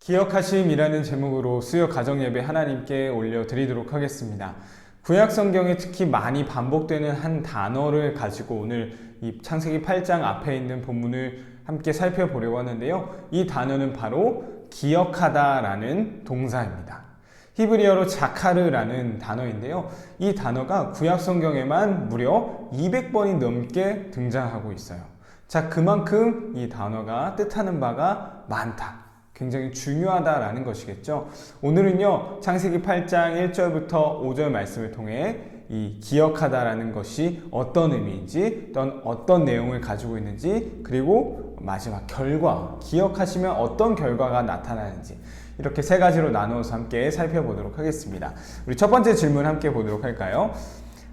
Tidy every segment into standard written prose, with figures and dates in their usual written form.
기억하심이라는 제목으로 수요 가정예배 하나님께 올려드리도록 하겠습니다. 구약 성경에 특히 많이 반복되는 한 단어를 가지고 오늘 이 창세기 8장 앞에 있는 본문을 함께 살펴보려고 하는데요. 이 단어는 바로 기억하다라는 동사입니다. 히브리어로 자카르라는 단어인데요. 이 단어가 구약 성경에만 무려 200번이 넘게 등장하고 있어요. 자, 그만큼 이 단어가 뜻하는 바가 많다. 굉장히 중요하다라는 것이겠죠. 오늘은요, 창세기 8장 1절부터 5절 말씀을 통해 이 기억하다라는 것이 어떤 의미인지, 어떤 내용을 가지고 있는지, 그리고 마지막 결과, 기억하시면 어떤 결과가 나타나는지, 이렇게 세 가지로 나누어서 함께 살펴보도록 하겠습니다. 우리 첫 번째 질문 함께 보도록 할까요?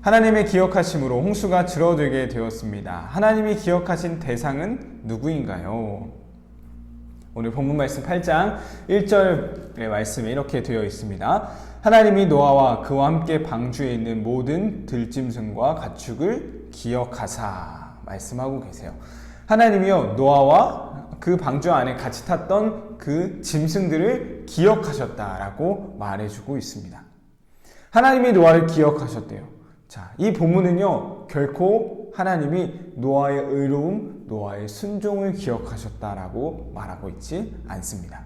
하나님의 기억하심으로 홍수가 줄어들게 되었습니다. 하나님이 기억하신 대상은 누구인가요? 오늘 본문 말씀 8장 1절의 말씀에 이렇게 되어 있습니다. 하나님이 노아와 그와 함께 방주에 있는 모든 들짐승과 가축을 기억하사 말씀하고 계세요. 하나님이요, 노아와 그 방주 안에 같이 탔던 그 짐승들을 기억하셨다라고 말해주고 있습니다. 하나님이 노아를 기억하셨대요. 자, 이 본문은요, 결코 하나님이 노아의 의로움, 노아의 순종을 기억하셨다라고 말하고 있지 않습니다.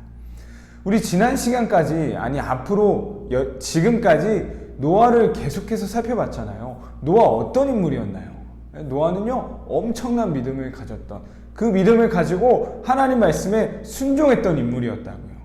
우리 지난 시간까지, 아니 앞으로 지금까지 노아를 계속해서 살펴봤잖아요. 노아 어떤 인물이었나요? 노아는요, 엄청난 믿음을 가졌던, 그 믿음을 가지고 하나님 말씀에 순종했던 인물이었다고요.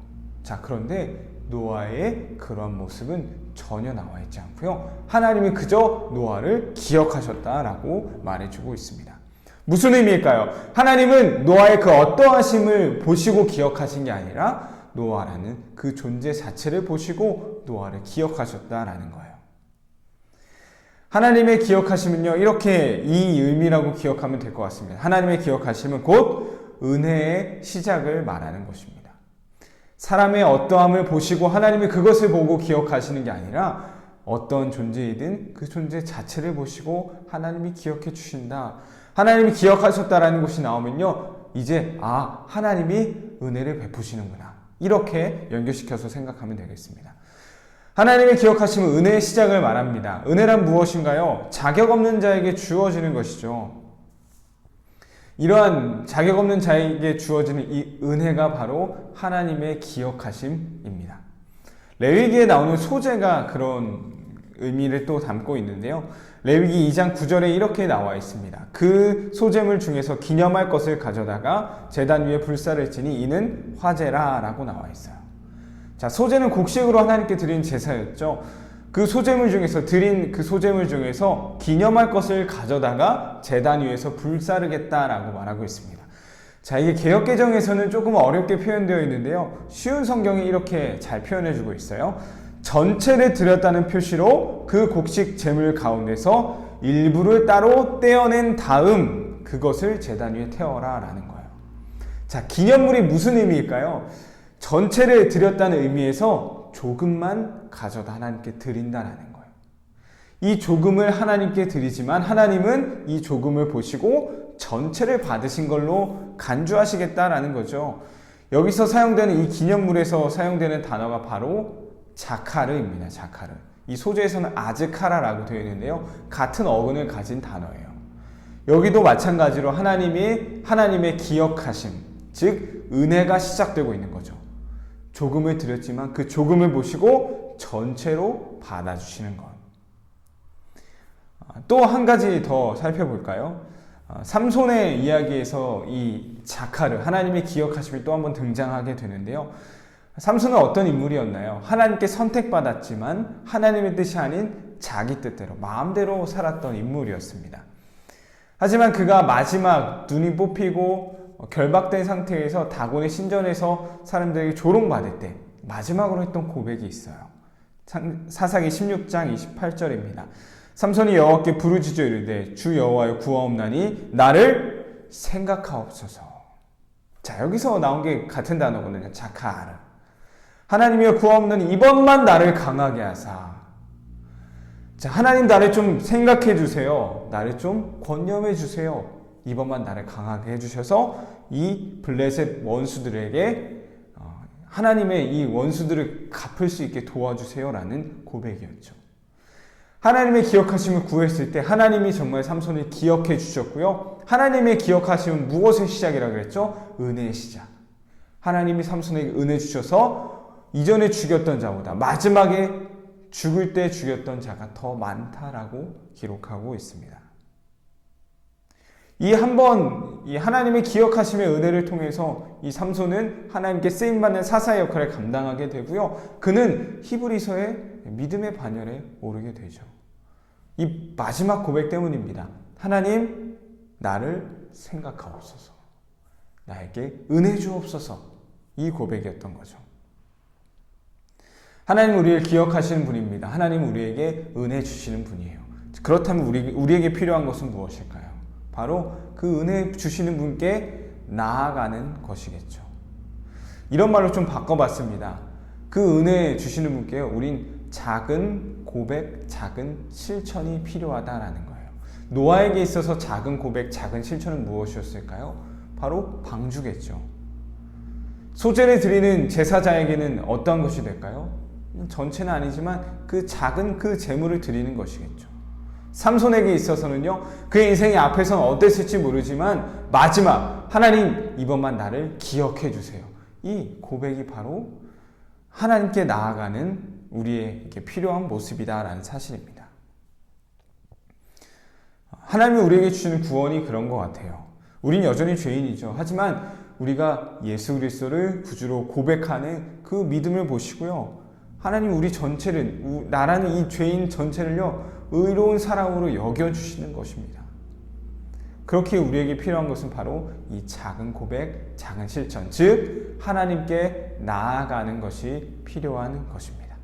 자, 그런데 노아의 그런 모습은 전혀 나와 있지 않고요. 하나님이 그저 노아를 기억하셨다라고 말해주고 있습니다. 무슨 의미일까요? 하나님은 노아의 그 어떠하심을 보시고 기억하신 게 아니라 노아라는 그 존재 자체를 보시고 노아를 기억하셨다라는 거예요. 하나님의 기억하심은요, 이렇게 이 의미라고 기억하면 될 것 같습니다. 하나님의 기억하심은 곧 은혜의 시작을 말하는 것입니다. 사람의 어떠함을 보시고 하나님이 그것을 보고 기억하시는 게 아니라 어떤 존재이든 그 존재 자체를 보시고 하나님이 기억해 주신다. 하나님이 기억하셨다라는 것이 나오면요, 이제 하나님이 은혜를 베푸시는구나. 이렇게 연결시켜서 생각하면 되겠습니다. 하나님의 기억하심은 은혜의 시작을 말합니다. 은혜란 무엇인가요? 자격 없는 자에게 주어지는 것이죠. 이러한 자격 없는 자에게 주어지는 이 은혜가 바로 하나님의 기억하심입니다. 레위기에 나오는 소제가 그런 의미를 또 담고 있는데요. 레위기 2장 9절에 이렇게 나와 있습니다. 그 소제물 중에서 기념할 것을 가져다가 제단 위에 불사를 지니 이는 화제라 라고 나와 있어요. 자, 소제는 곡식으로 하나님께 드린 제사였죠. 그 소제물 중에서 드린 그 소제물 중에서 기념할 것을 가져다가 제단 위에서 불사르겠다라고 말하고 있습니다. 자, 이게 개역개정에서는 조금 어렵게 표현되어 있는데요. 쉬운 성경이 이렇게 잘 표현해주고 있어요. 전체를 드렸다는 표시로 그 곡식 제물 가운데서 일부를 따로 떼어낸 다음 그것을 제단 위에 태워라 라는 거예요. 자, 기념물이 무슨 의미일까요? 전체를 드렸다는 의미에서 조금만 가져다 하나님께 드린다라는 거예요. 이 조금을 하나님께 드리지만 하나님은 이 조금을 보시고 전체를 받으신 걸로 간주하시겠다라는 거죠. 여기서 사용되는 이 기념물에서 사용되는 단어가 바로 자카르입니다. 자카르. 이 소재에서는 아즈카라라고 되어 있는데요. 같은 어근을 가진 단어예요. 여기도 마찬가지로 하나님의 기억하심, 즉 은혜가 시작되고 있는 거죠. 조금을 드렸지만 그 조금을 보시고 전체로 받아주시는 것. 또 한 가지 더 살펴볼까요? 삼손의 이야기에서 이 자카르, 하나님의 기억하심이 또 한번 등장하게 되는데요. 삼손은 어떤 인물이었나요? 하나님께 선택받았지만 하나님의 뜻이 아닌 자기 뜻대로, 마음대로 살았던 인물이었습니다. 하지만 그가 마지막 눈이 뽑히고 결박된 상태에서 다곤의 신전에서 사람들에게 조롱받을 때 마지막으로 했던 고백이 있어요. 사사기 16장 28절입니다. 삼손이 여호와께 부르짖어 이르되 주 여호와여 구하옵나니 나를 생각하옵소서. 자, 여기서 나온 게 같은 단어거든요. 자카르. 하나님이여 구하옵나니 이번만 나를 강하게 하사. 자, 하나님 나를 좀 생각해 주세요. 나를 좀 권념해 주세요. 이번만 나를 강하게 해주셔서 이 블레셋 원수들에게 하나님의 이 원수들을 갚을 수 있게 도와주세요라는 고백이었죠. 하나님의 기억하심을 구했을 때 하나님이 정말 삼손을 기억해 주셨고요. 하나님의 기억하심은 무엇의 시작이라고 그랬죠? 은혜의 시작. 하나님이 삼손에게 은혜 주셔서 이전에 죽였던 자보다 마지막에 죽을 때 죽였던 자가 더 많다라고 기록하고 있습니다. 이 하나님의 기억하심의 은혜를 통해서 이 삼손은 하나님께 쓰임받는 사사의 역할을 감당하게 되고요. 그는 히브리서의 믿음의 반열에 오르게 되죠. 이 마지막 고백 때문입니다. 하나님, 나를 생각하옵소서. 나에게 은혜 주옵소서. 이 고백이었던 거죠. 하나님 우리를 기억하시는 분입니다. 하나님 우리에게 은혜 주시는 분이에요. 그렇다면 우리에게 필요한 것은 무엇일까요? 바로 그 은혜 주시는 분께 나아가는 것이겠죠. 이런 말로 좀 바꿔봤습니다. 그 은혜 주시는 분께 우린 작은 고백, 작은 실천이 필요하다라는 거예요. 노아에게 있어서 작은 고백, 작은 실천은 무엇이었을까요? 바로 방주겠죠. 소제를 드리는 제사자에게는 어떠한 것이 될까요? 전체는 아니지만 그 작은 그 제물을 드리는 것이겠죠. 삼손에게 있어서는요, 그의 인생이 앞에서는 어땠을지 모르지만 마지막 하나님 이번만 나를 기억해 주세요. 이 고백이 바로 하나님께 나아가는 우리에게 필요한 모습이다라는 사실입니다. 하나님이 우리에게 주시는 구원이 그런 것 같아요. 우린 여전히 죄인이죠. 하지만 우리가 예수 그리스도를 구주로 고백하는 그 믿음을 보시고요. 하나님 우리 전체를, 나라는 이 죄인 전체를요, 의로운 사랑으로 여겨주시는 것입니다. 그렇게 우리에게 필요한 것은 바로 이 작은 고백, 작은 실천, 즉 하나님께 나아가는 것이 필요한 것입니다.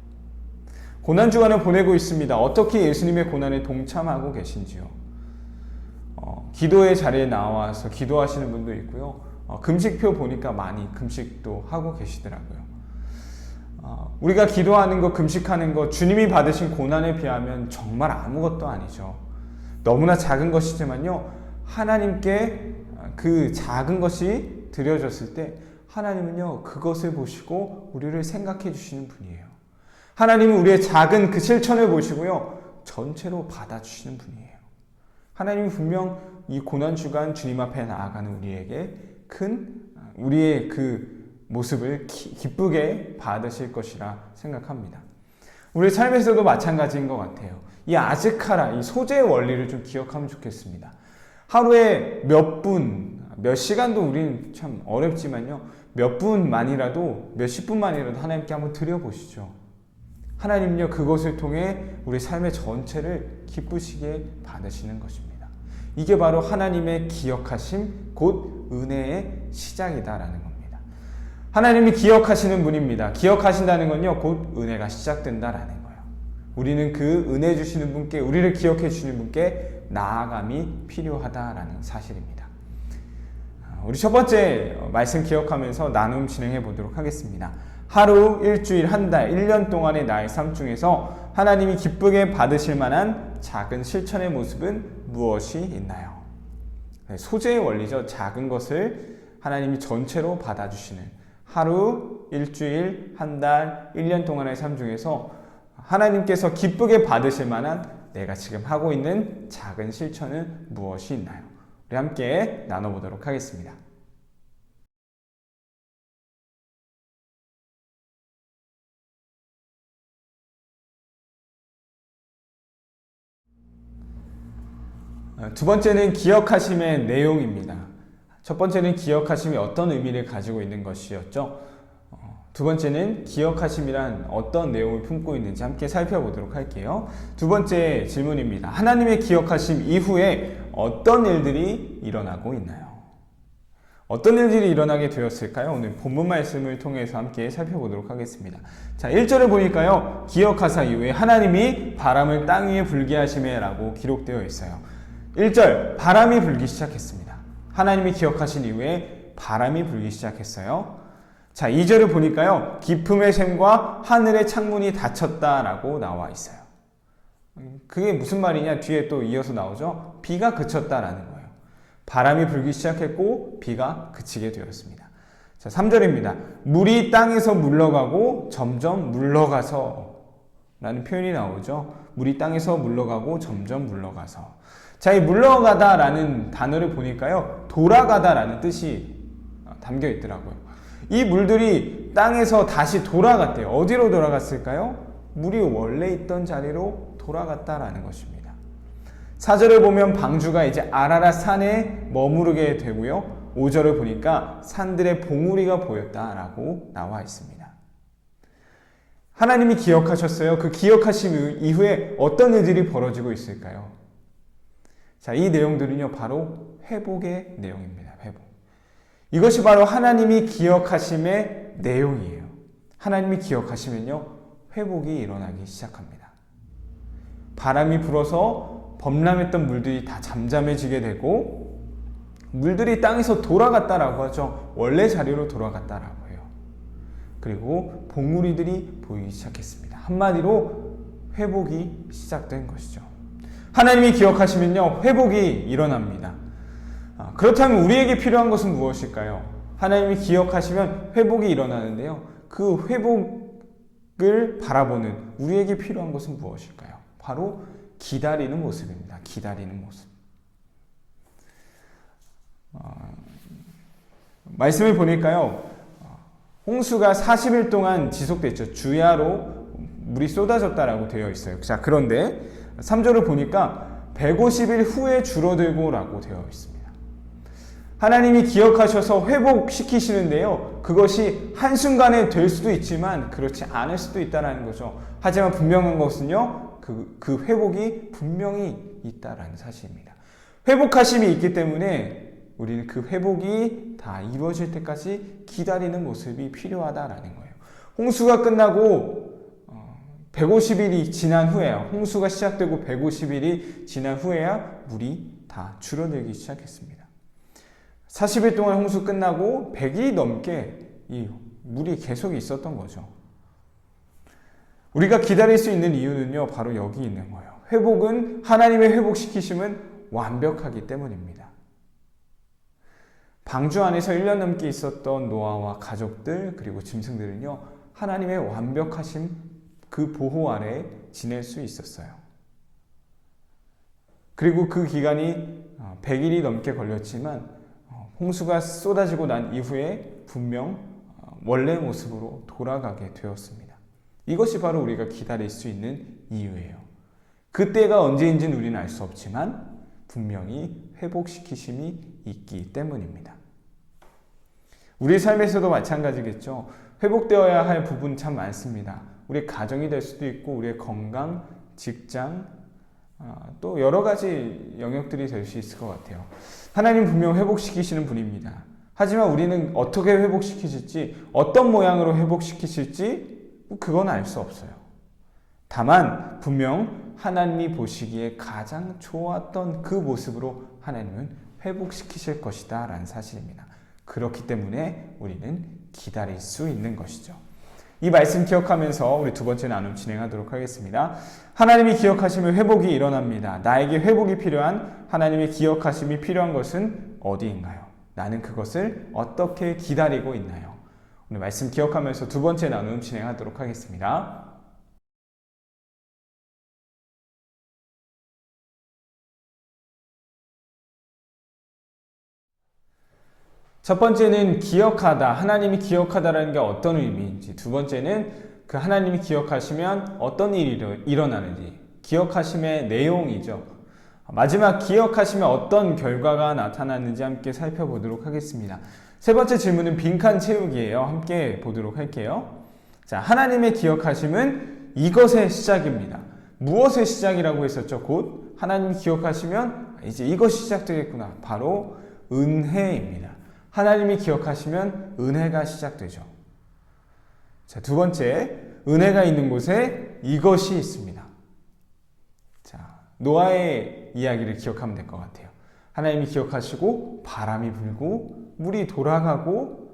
고난주간을 보내고 있습니다. 어떻게 예수님의 고난에 동참하고 계신지요? 기도의 자리에 나와서 기도하시는 분도 있고요. 금식표 보니까 많이 금식도 하고 계시더라고요. 우리가 기도하는 것, 금식하는 것, 주님이 받으신 고난에 비하면 정말 아무것도 아니죠. 너무나 작은 것이지만요, 하나님께 그 작은 것이 드려졌을 때 하나님은요, 그것을 보시고 우리를 생각해 주시는 분이에요. 하나님은 우리의 작은 그 실천을 보시고요, 전체로 받아주시는 분이에요. 하나님이 분명 이 고난주간 주님 앞에 나아가는 우리에게 우리의 그 모습을 기쁘게 받으실 것이라 생각합니다. 우리 삶에서도 마찬가지인 것 같아요. 이 아즈카라, 이 소재의 원리를 좀 기억하면 좋겠습니다. 하루에 몇 분, 몇 시간도 우리는 참 어렵지만요, 몇 분만이라도, 몇십 분만이라도 하나님께 한번 드려보시죠. 하나님은요, 그것을 통해 우리 삶의 전체를 기쁘시게 받으시는 것입니다. 이게 바로 하나님의 기억하심, 곧 은혜의 시작이다라는 겁니다. 하나님이 기억하시는 분입니다. 기억하신다는 건요, 곧 은혜가 시작된다라는 거예요. 우리는 그 은혜 주시는 분께, 우리를 기억해 주시는 분께 나아감이 필요하다라는 사실입니다. 우리 첫 번째 말씀 기억하면서 나눔 진행해 보도록 하겠습니다. 하루, 일주일, 한 달, 1년 동안의 나의 삶 중에서 하나님이 기쁘게 받으실 만한 작은 실천의 모습은 무엇이 있나요? 소재의 원리죠. 작은 것을 하나님이 전체로 받아주시는 하루, 일주일, 한 달, 1년 동안의 삶 중에서 하나님께서 기쁘게 받으실 만한 내가 지금 하고 있는 작은 실천은 무엇이 있나요? 우리 함께 나눠보도록 하겠습니다. 두 번째는 기억하심의 내용입니다. 첫 번째는 기억하심이 어떤 의미를 가지고 있는 것이었죠. 두 번째는 기억하심이란 어떤 내용을 품고 있는지 함께 살펴보도록 할게요. 두 번째 질문입니다. 하나님의 기억하심 이후에 어떤 일들이 일어나고 있나요? 어떤 일들이 일어나게 되었을까요? 오늘 본문 말씀을 통해서 함께 살펴보도록 하겠습니다. 자, 1절을 보니까요, 기억하사 이후에 하나님이 바람을 땅 위에 불게 하시매 라고 기록되어 있어요. 1절, 바람이 불기 시작했습니다. 하나님이 기억하신 이후에 바람이 불기 시작했어요. 자, 2절을 보니까요, 기품의 샘과 하늘의 창문이 닫혔다라고 나와 있어요. 그게 무슨 말이냐? 뒤에 또 이어서 나오죠. 비가 그쳤다라는 거예요. 바람이 불기 시작했고 비가 그치게 되었습니다. 자, 3절입니다. 물이 땅에서 물러가고 점점 물러가서 라는 표현이 나오죠. 물이 땅에서 물러가고 점점 물러가서. 자, 이 물러가다 라는 단어를 보니까요, 돌아가다 라는 뜻이 담겨 있더라고요. 이 물들이 땅에서 다시 돌아갔대요. 어디로 돌아갔을까요? 물이 원래 있던 자리로 돌아갔다라는 것입니다. 4절을 보면 방주가 이제 아라랏 산에 머무르게 되고요. 5절을 보니까 산들의 봉우리가 보였다라고 나와 있습니다. 하나님이 기억하셨어요. 그 기억하신 이후에 어떤 일들이 벌어지고 있을까요? 자, 이 내용들은요, 바로 회복의 내용입니다. 회복. 이것이 바로 하나님이 기억하심의 내용이에요. 하나님이 기억하시면요, 회복이 일어나기 시작합니다. 바람이 불어서 범람했던 물들이 다 잠잠해지게 되고, 물들이 땅에서 돌아갔다라고 하죠. 원래 자리로 돌아갔다라고 해요. 그리고 봉우리들이 보이기 시작했습니다. 한마디로 회복이 시작된 것이죠. 하나님이 기억하시면요, 회복이 일어납니다. 그렇다면 우리에게 필요한 것은 무엇일까요? 하나님이 기억하시면 회복이 일어나는데요. 그 회복을 바라보는 우리에게 필요한 것은 무엇일까요? 바로 기다리는 모습입니다. 기다리는 모습. 말씀을 보니까요, 홍수가 40일 동안 지속됐죠. 주야로 물이 쏟아졌다라고 되어 있어요. 자, 그런데 3절을 보니까 150일 후에 줄어들고 라고 되어 있습니다. 하나님이 기억하셔서 회복시키시는데요, 그것이 한순간에 될 수도 있지만 그렇지 않을 수도 있다는 거죠. 하지만 분명한 것은요, 그 회복이 분명히 있다는 사실입니다. 회복하심이 있기 때문에 우리는 그 회복이 다 이루어질 때까지 기다리는 모습이 필요하다라는 거예요. 홍수가 끝나고 150일이 지난 후에야, 홍수가 시작되고 150일이 지난 후에야 물이 다 줄어들기 시작했습니다. 40일 동안 홍수 끝나고 100일이 넘게 이 물이 계속 있었던 거죠. 우리가 기다릴 수 있는 이유는요, 바로 여기 있는 거예요. 회복은, 하나님의 회복시키심은 완벽하기 때문입니다. 방주 안에서 1년 넘게 있었던 노아와 가족들, 그리고 짐승들은요, 하나님의 완벽하신 그 보호 아래 지낼 수 있었어요. 그리고 그 기간이 100일이 넘게 걸렸지만 홍수가 쏟아지고 난 이후에 분명 원래 모습으로 돌아가게 되었습니다. 이것이 바로 우리가 기다릴 수 있는 이유예요. 그때가 언제인지는 우리는 알 수 없지만 분명히 회복시키심이 있기 때문입니다. 우리 삶에서도 마찬가지겠죠. 회복되어야 할 부분 참 많습니다. 우리의 가정이 될 수도 있고, 우리의 건강, 직장, 또 여러 가지 영역들이 될 수 있을 것 같아요. 하나님 분명 회복시키시는 분입니다. 하지만 우리는 어떻게 회복시키실지, 어떤 모양으로 회복시키실지 그건 알 수 없어요. 다만 분명 하나님이 보시기에 가장 좋았던 그 모습으로 하나님은 회복시키실 것이다 라는 사실입니다. 그렇기 때문에 우리는 기다릴 수 있는 것이죠. 이 말씀 기억하면서 우리 두 번째 나눔 진행하도록 하겠습니다. 하나님이 기억하시면 회복이 일어납니다. 나에게 회복이 필요한, 하나님의 기억하심이 필요한 것은 어디인가요? 나는 그것을 어떻게 기다리고 있나요? 오늘 말씀 기억하면서 두 번째 나눔 진행하도록 하겠습니다. 첫 번째는 기억하다, 하나님이 기억하다라는 게 어떤 의미인지, 두 번째는 그 하나님이 기억하시면 어떤 일이 일어나는지, 기억하심의 내용이죠. 마지막 기억하시면 어떤 결과가 나타나는지 함께 살펴보도록 하겠습니다. 세 번째 질문은 빈칸 채우기예요. 함께 보도록 할게요. 자, 하나님의 기억하심은 이것의 시작입니다. 무엇의 시작이라고 했었죠? 곧 하나님이 기억하시면 이제 이것이 시작되겠구나. 바로 은혜입니다. 하나님이 기억하시면 은혜가 시작되죠. 자, 두 번째, 은혜가 있는 곳에 이것이 있습니다. 자, 노아의 이야기를 기억하면 될 것 같아요. 하나님이 기억하시고 바람이 불고 물이 돌아가고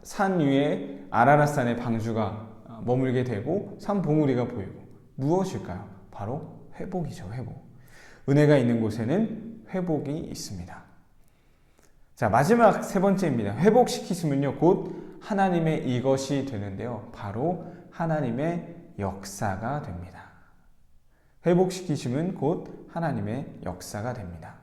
산 위에 아라랏산에 방주가 머물게 되고 산 봉우리가 보이고, 무엇일까요? 바로 회복이죠. 회복. 은혜가 있는 곳에는 회복이 있습니다. 자, 마지막 세 번째입니다. 회복시키심은요, 곧 하나님의 이것이 되는데요. 바로 하나님의 역사가 됩니다. 회복시키심은 곧 하나님의 역사가 됩니다.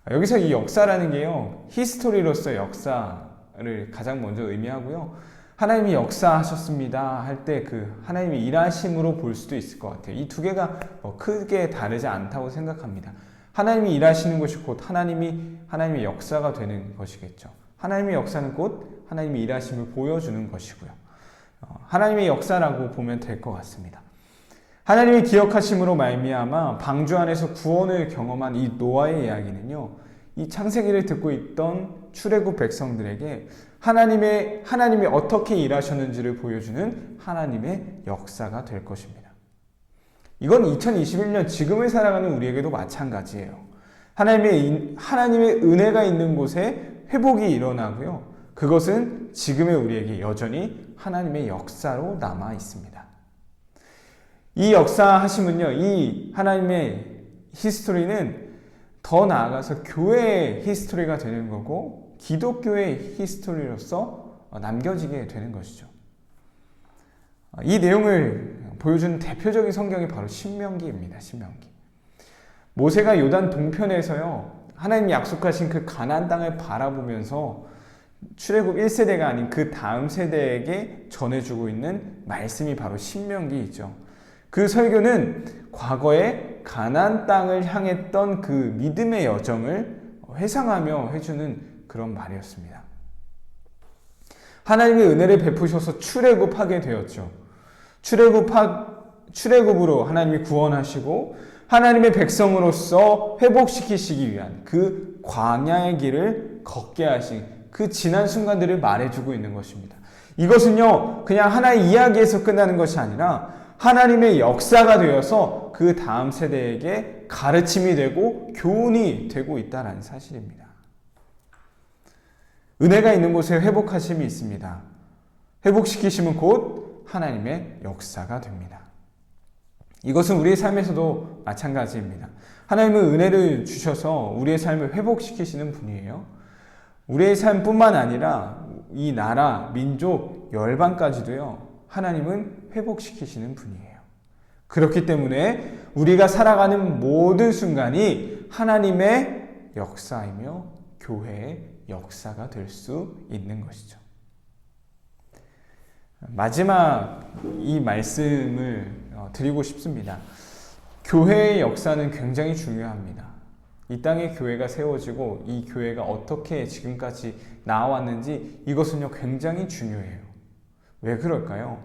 여기서 이 역사라는 게요, 히스토리로서 역사를 가장 먼저 의미하고요. 하나님이 역사하셨습니다 할 때 그 하나님의 일하심으로 볼 수도 있을 것 같아요. 이 두 개가 크게 다르지 않다고 생각합니다. 하나님이 일하시는 것이 곧 하나님의 역사가 되는 것이겠죠. 하나님의 역사는 곧 하나님의 일하심을 보여주는 것이고요. 하나님의 역사라고 보면 될 것 같습니다. 하나님의 기억하심으로 말미암아 방주 안에서 구원을 경험한 이 노아의 이야기는요, 이 창세기를 듣고 있던 출애굽 백성들에게 하나님이 어떻게 일하셨는지를 보여주는 하나님의 역사가 될 것입니다. 이건 2021년 지금을 살아가는 우리에게도 마찬가지예요. 하나님의 은혜가 있는 곳에 회복이 일어나고요. 그것은 지금의 우리에게 여전히 하나님의 역사로 남아 있습니다. 이 역사하심은요, 이 하나님의 히스토리는 더 나아가서 교회의 히스토리가 되는 거고 기독교의 히스토리로서 남겨지게 되는 것이죠. 이 내용을 보여주는 대표적인 성경이 바로 신명기입니다. 신명기. 모세가 요단 동편에서요, 하나님이 약속하신 그 가나안 땅을 바라보면서 출애굽 1세대가 아닌 그 다음 세대에게 전해주고 있는 말씀이 바로 신명기이죠. 그 설교는 과거에 가나안 땅을 향했던 그 믿음의 여정을 회상하며 해주는 그런 말이었습니다. 하나님의 은혜를 베푸셔서 출애굽하게 되었죠. 출애굽으로 하나님이 구원하시고 하나님의 백성으로서 회복시키시기 위한 그 광야의 길을 걷게 하신 그 지난 순간들을 말해주고 있는 것입니다. 이것은요, 그냥 하나의 이야기에서 끝나는 것이 아니라 하나님의 역사가 되어서 그 다음 세대에게 가르침이 되고 교훈이 되고 있다는 사실입니다. 은혜가 있는 곳에 회복하심이 있습니다. 회복시키심은 곧 하나님의 역사가 됩니다. 이것은 우리의 삶에서도 마찬가지입니다. 하나님은 은혜를 주셔서 우리의 삶을 회복시키시는 분이에요. 우리의 삶뿐만 아니라 이 나라, 민족, 열방까지도요, 하나님은 회복시키시는 분이에요. 그렇기 때문에 우리가 살아가는 모든 순간이 하나님의 역사이며 교회의 역사가 될 수 있는 것이죠. 마지막 이 말씀을 드리고 싶습니다. 교회의 역사는 굉장히 중요합니다. 이 땅에 교회가 세워지고 이 교회가 어떻게 지금까지 나아왔는지 이것은요, 굉장히 중요해요. 왜 그럴까요?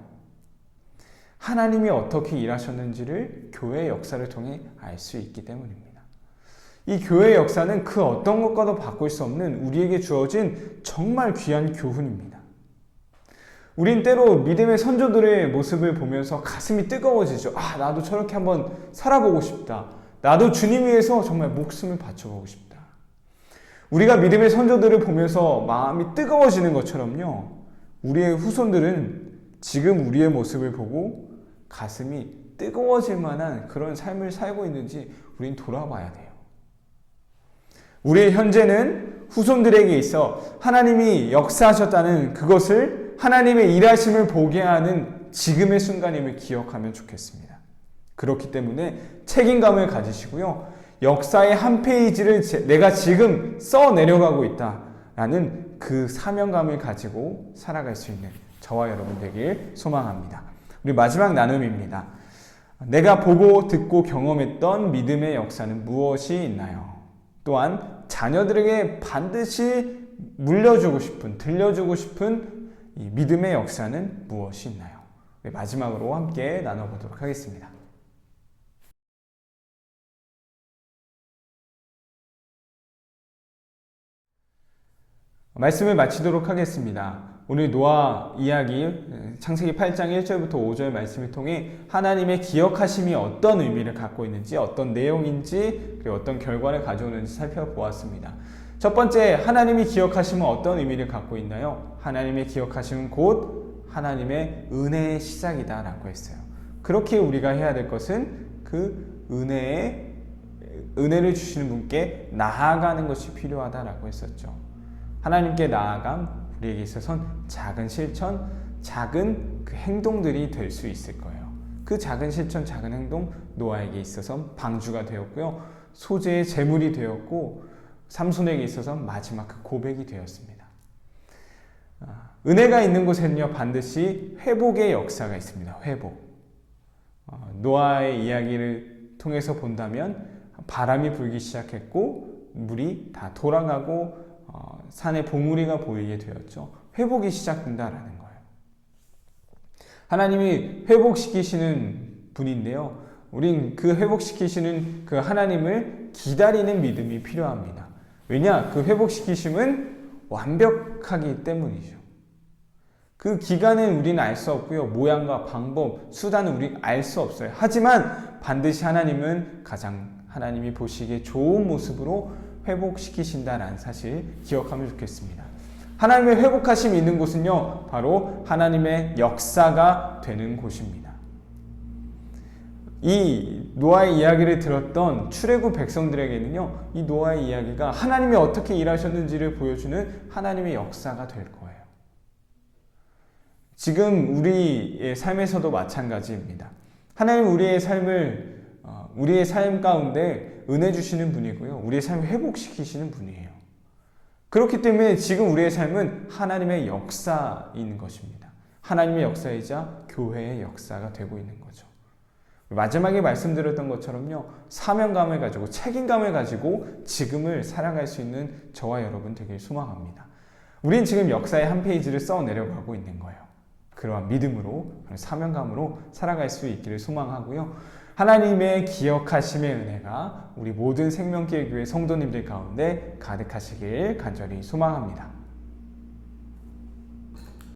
하나님이 어떻게 일하셨는지를 교회의 역사를 통해 알 수 있기 때문입니다. 이 교회의 역사는 그 어떤 것과도 바꿀 수 없는 우리에게 주어진 정말 귀한 교훈입니다. 우린 때로 믿음의 선조들의 모습을 보면서 가슴이 뜨거워지죠. 나도 저렇게 한번 살아보고 싶다. 나도 주님 위해서 정말 목숨을 바쳐보고 싶다. 우리가 믿음의 선조들을 보면서 마음이 뜨거워지는 것처럼요, 우리의 후손들은 지금 우리의 모습을 보고 가슴이 뜨거워질 만한 그런 삶을 살고 있는지 우린 돌아봐야 돼요. 우리의 현재는 후손들에게 있어 하나님이 역사하셨다는 그것을, 하나님의 일하심을 보게 하는 지금의 순간임을 기억하면 좋겠습니다. 그렇기 때문에 책임감을 가지시고요, 역사의 한 페이지를 내가 지금 써내려가고 있다라는 그 사명감을 가지고 살아갈 수 있는 저와 여러분 되길 소망합니다. 우리 마지막 나눔입니다. 내가 보고 듣고 경험했던 믿음의 역사는 무엇이 있나요? 또한 자녀들에게 반드시 물려주고 싶은, 들려주고 싶은 이 믿음의 역사는 무엇이 있나요? 마지막으로 함께 나눠보도록 하겠습니다. 말씀을 마치도록 하겠습니다. 오늘 노아 이야기 창세기 8장 1절부터 5절 말씀을 통해 하나님의 기억하심이 어떤 의미를 갖고 있는지, 어떤 내용인지, 그리고 어떤 결과를 가져오는지 살펴보았습니다. 첫 번째, 하나님이 기억하심은 어떤 의미를 갖고 있나요? 하나님의 기억하심은 곧 하나님의 은혜의 시작이다 라고 했어요. 그렇게 우리가 해야 될 것은 그 은혜를 주시는 분께 나아가는 것이 필요하다라고 했었죠. 하나님께 나아감, 우리에게 있어선 작은 실천, 작은 그 행동들이 될 수 있을 거예요. 그 작은 실천, 작은 행동, 노아에게 있어서 방주가 되었고요. 소재의 제물이 되었고, 삼손에게 있어서 마지막 그 고백이 되었습니다. 은혜가 있는 곳에는요, 반드시 회복의 역사가 있습니다. 회복. 노아의 이야기를 통해서 본다면 바람이 불기 시작했고 물이 다 돌아가고 산에 봉우리가 보이게 되었죠. 회복이 시작된다라는 거예요. 하나님이 회복시키시는 분인데요. 우린 그 회복시키시는 그 하나님을 기다리는 믿음이 필요합니다. 왜냐? 그 회복시키심은 완벽하기 때문이죠. 그 기간은 우리는 알 수 없고요. 모양과 방법, 수단은 우리가 알 수 없어요. 하지만 반드시 하나님은 가장 하나님이 보시기에 좋은 모습으로 회복시키신다라는 사실 기억하면 좋겠습니다. 하나님의 회복하심이 있는 곳은요, 바로 하나님의 역사가 되는 곳입니다. 이 노아의 이야기를 들었던 출애굽 백성들에게는요, 이 노아의 이야기가 하나님이 어떻게 일하셨는지를 보여주는 하나님의 역사가 될 거예요. 지금 우리의 삶에서도 마찬가지입니다. 하나님 우리의 삶을 우리의 삶 가운데 은혜 주시는 분이고요. 우리의 삶을 회복시키시는 분이에요. 그렇기 때문에 지금 우리의 삶은 하나님의 역사인 것입니다. 하나님의 역사이자 교회의 역사가 되고 있는 거죠. 마지막에 말씀드렸던 것처럼요. 사명감을 가지고 책임감을 가지고 지금을 살아갈 수 있는 저와 여러분 되길 소망합니다. 우린 지금 역사의 한 페이지를 써 내려가고 있는 거예요. 그러한 믿음으로, 사명감으로 살아갈 수 있기를 소망하고요. 하나님의 기억하심의 은혜가 우리 모든 생명길 교회 성도님들 가운데 가득하시길 간절히 소망합니다.